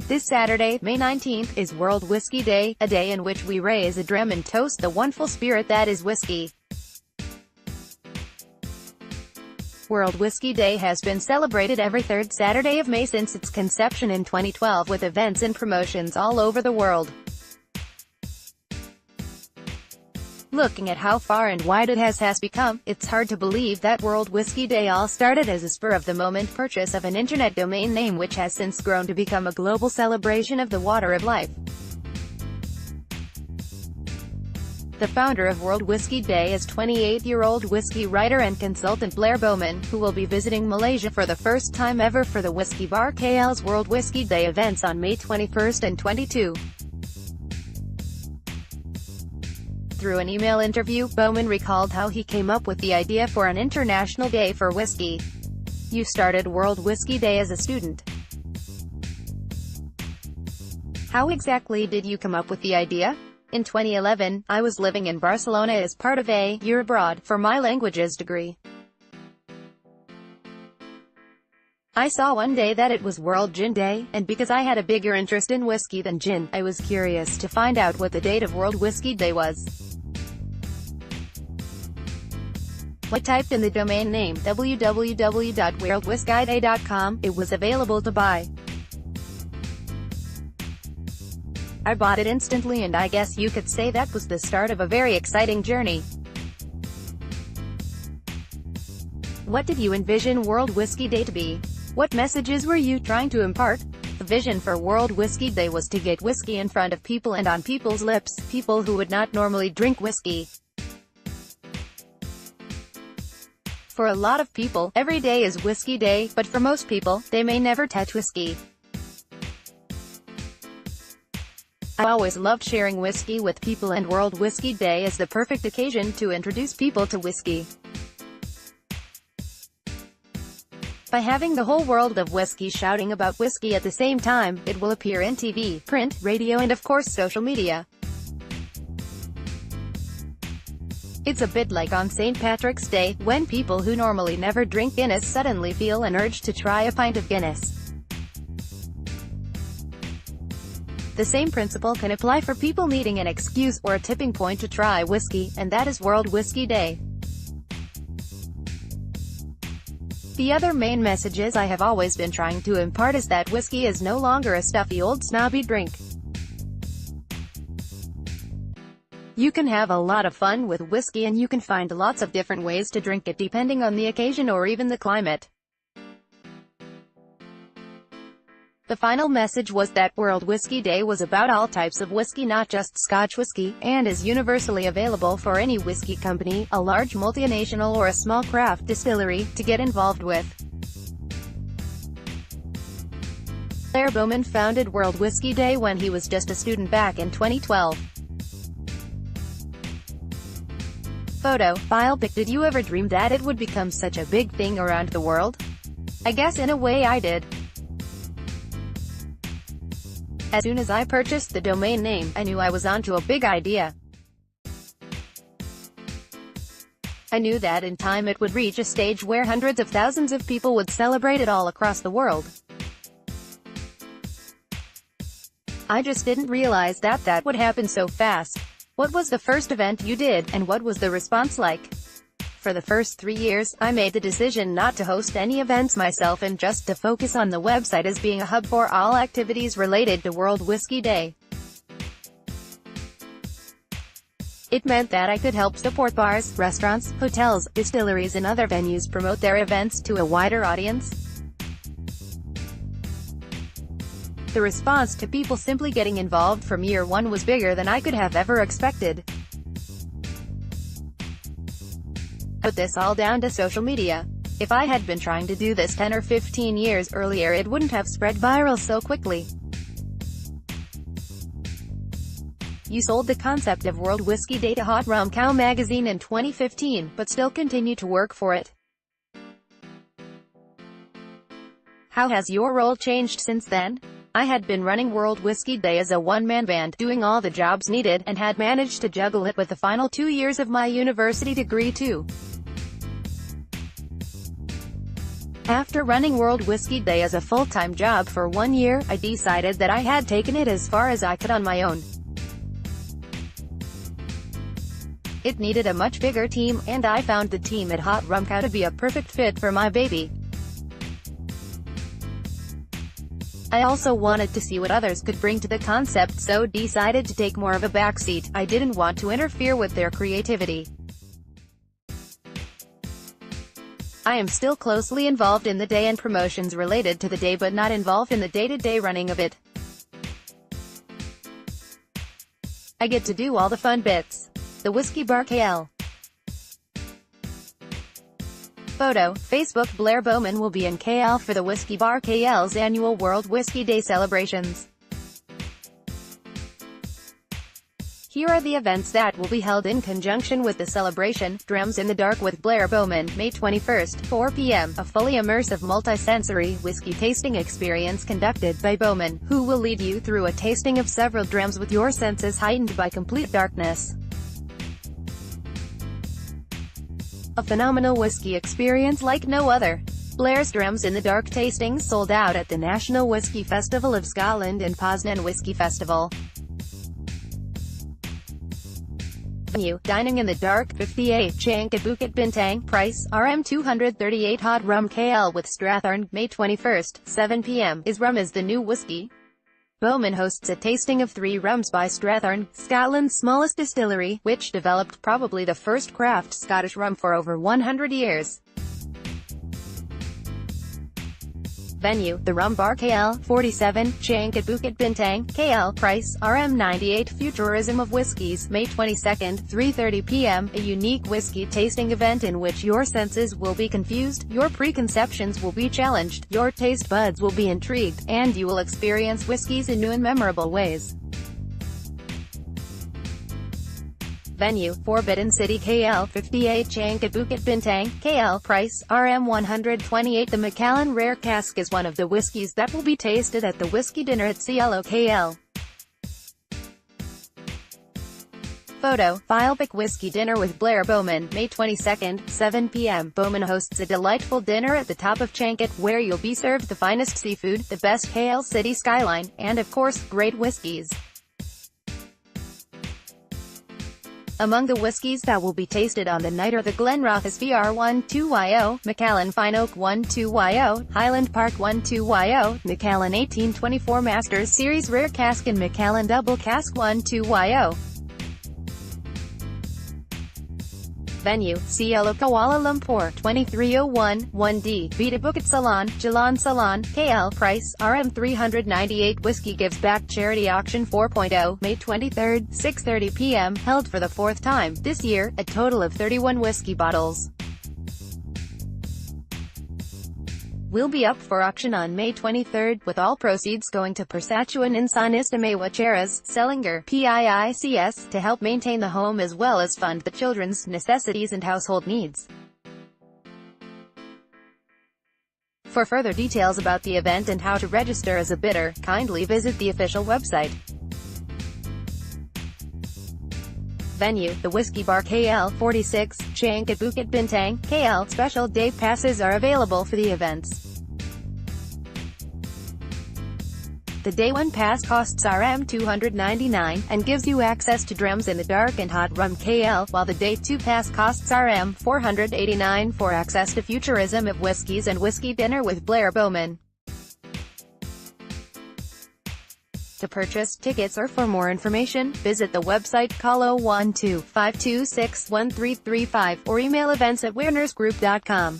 This Saturday, May 19th, is World Whisky Day, a day in which we raise a dram and toast the wonderful spirit that is whiskey. World Whisky Day has been celebrated every third Saturday of May since its conception in 2012, with events and promotions all over the world. Looking at how far and wide it has become, it's hard to believe that World Whisky Day all started as a spur-of-the-moment purchase of an internet domain name which has since grown to become a global celebration of the water of life. The founder of World Whisky Day is 28-year-old whiskey writer and consultant Blair Bowman, who will be visiting Malaysia for the first time ever for the Whiskey Bar KL's World Whisky Day events on May 21 and 22. Through an email interview, Bowman recalled how he came up with the idea for an international day for whiskey. "You started World Whisky Day as a student. How exactly did you come up with the idea?" "In 2011, I was living in Barcelona as part of a year abroad for my languages degree. I saw one day that it was World Gin Day, and because I had a bigger interest in whiskey than gin, I was curious to find out what the date of World Whisky Day was. I typed in the domain name www.worldwhiskyday.com. It was available to buy. I bought it instantly, and I guess you could say that was the start of a very exciting journey." What did you envision World Whisky Day to be? What messages were you trying to impart? The vision for World Whisky Day was to get whiskey in front of people and on people's lips, people who would not normally drink whiskey. For a lot of people, every day is Whiskey Day, but for most people, they may never touch whiskey. I always loved sharing whiskey with people, and World Whisky Day is the perfect occasion to introduce people to whiskey. By having the whole world of whiskey shouting about whiskey at the same time, it will appear in TV, print, radio and of course social media. It's a bit like on St. Patrick's Day, when people who normally never drink Guinness suddenly feel an urge to try a pint of Guinness. The same principle can apply for people needing an excuse or a tipping point to try whiskey, and that is World Whisky Day. The other main messages I have always been trying to impart is that whiskey is no longer a stuffy old snobby drink. You can have a lot of fun with whiskey, and you can find lots of different ways to drink it depending on the occasion or even the climate. The final message was that World Whisky Day was about all types of whiskey, not just Scotch whiskey, and is universally available for any whiskey company, a large multinational or a small craft distillery, to get involved with. Blair Bowman founded World Whisky Day when he was just a student back in 2012. Photo, file pic. Did you ever dream that it would become such a big thing around the world? I guess in a way I did. As soon as I purchased the domain name, I knew I was onto a big idea. I knew that in time it would reach a stage where hundreds of thousands of people would celebrate it all across the world. I just didn't realize that would happen so fast. What was the first event you did, and what was the response like? For the first 3 years, I made the decision not to host any events myself and just to focus on the website as being a hub for all activities related to World Whisky Day. It meant that I could help support bars, restaurants, hotels, distilleries and other venues promote their events to a wider audience. The response to people simply getting involved from year one was bigger than I could have ever expected. Put this all down to social media. If I had been trying to do this 10 or 15 years earlier, it wouldn't have spread viral so quickly. You sold the concept of World Whisky Day to Hot Rum Cow magazine in 2015, but still continue to work for it. How has your role changed since then? I had been running World Whisky Day as a one-man band, doing all the jobs needed, and had managed to juggle it with the final 2 years of my university degree too. After running World Whisky Day as a full-time job for 1 year, I decided that I had taken it as far as I could on my own. It needed a much bigger team, and I found the team at Hot Rum Cow to be a perfect fit for my baby. I also wanted to see what others could bring to the concept, so decided to take more of a backseat. I didn't want to interfere with their creativity. I am still closely involved in the day and promotions related to the day, but not involved in the day-to-day running of it. I get to do all the fun bits. The Whiskey Bar KL. Photo, Facebook. Blair Bowman will be in KL for the Whiskey Bar KL's annual World Whisky Day celebrations. Here are the events that will be held in conjunction with the celebration. Drams in the Dark with Blair Bowman, May 21st, 4 p.m. A fully immersive multi-sensory whiskey tasting experience conducted by Bowman, who will lead you through a tasting of several drams with your senses heightened by complete darkness. A phenomenal whiskey experience like no other. Blair's Drams in the Dark tastings sold out at the National Whisky Festival of Scotland and Poznan Whisky Festival. Venue, Dining in the Dark, 58 Chank at Bukit Bintang. Price, Rm 238. Hot Rum KL with Strathern, May 21st, 7 p.m. Is rum is the new whiskey? Bowman hosts a tasting of 3 rums by Strathern, Scotland's smallest distillery, which developed probably the first craft Scottish rum for over 100 years. Venue, the Rum Bar KL, 47, Chank at Bukit Bintang, KL. Price, Rm 98. Futurism of Whiskies, May 22nd, 3:30 p.m. A unique whiskey tasting event in which your senses will be confused, your preconceptions will be challenged, your taste buds will be intrigued, and you will experience whiskies in new and memorable ways. Venue, Forbidden City KL, 58 Chank at Bukit Bintang, KL. Price, Rm 128. The Macallan Rare Cask is one of the whiskies that will be tasted at the Whiskey Dinner at Cielo KL. Photo, Filepick Whiskey Dinner with Blair Bowman, May 22nd, 7 p.m. Bowman hosts a delightful dinner at the top of Chanket, where you'll be served the finest seafood, the best KL city skyline, and of course, great whiskies. Among the whiskies that will be tasted on the night are the Glenrothes VR12YO, Macallan Fine Oak 12YO, Highland Park 12YO, Macallan 1824 Masters Series Rare Cask and Macallan Double Cask 12YO. Venue, Cielo Kuala Lumpur, 2301, 1D, Vita Bukit Salon, Jalan Salon, KL. Price, Rm 398. Whiskey Gives Back Charity Auction 4.0, May 23, 6:30 p.m. Held for the 4th time, this year, a total of 31 whiskey bottles will be up for auction on May 23, with all proceeds going to Persatuan Insan Istimewa Cheras, Selinger, PIICS, to help maintain the home as well as fund the children's necessities and household needs. For further details about the event and how to register as a bidder, kindly visit the official website. Venue, the Whiskey Bar KL, 46, Chank at Bukit Bintang, KL. Special day passes are available for the events. The Day 1 pass costs Rm 299, and gives you access to Drams in the Dark and Hot Rum KL, while the Day 2 pass costs Rm 489 for access to Futurism of Whiskies and Whiskey Dinner with Blair Bowman. To purchase tickets or for more information, visit the website, call 012-526-1335, or email events@wernersgroup.com.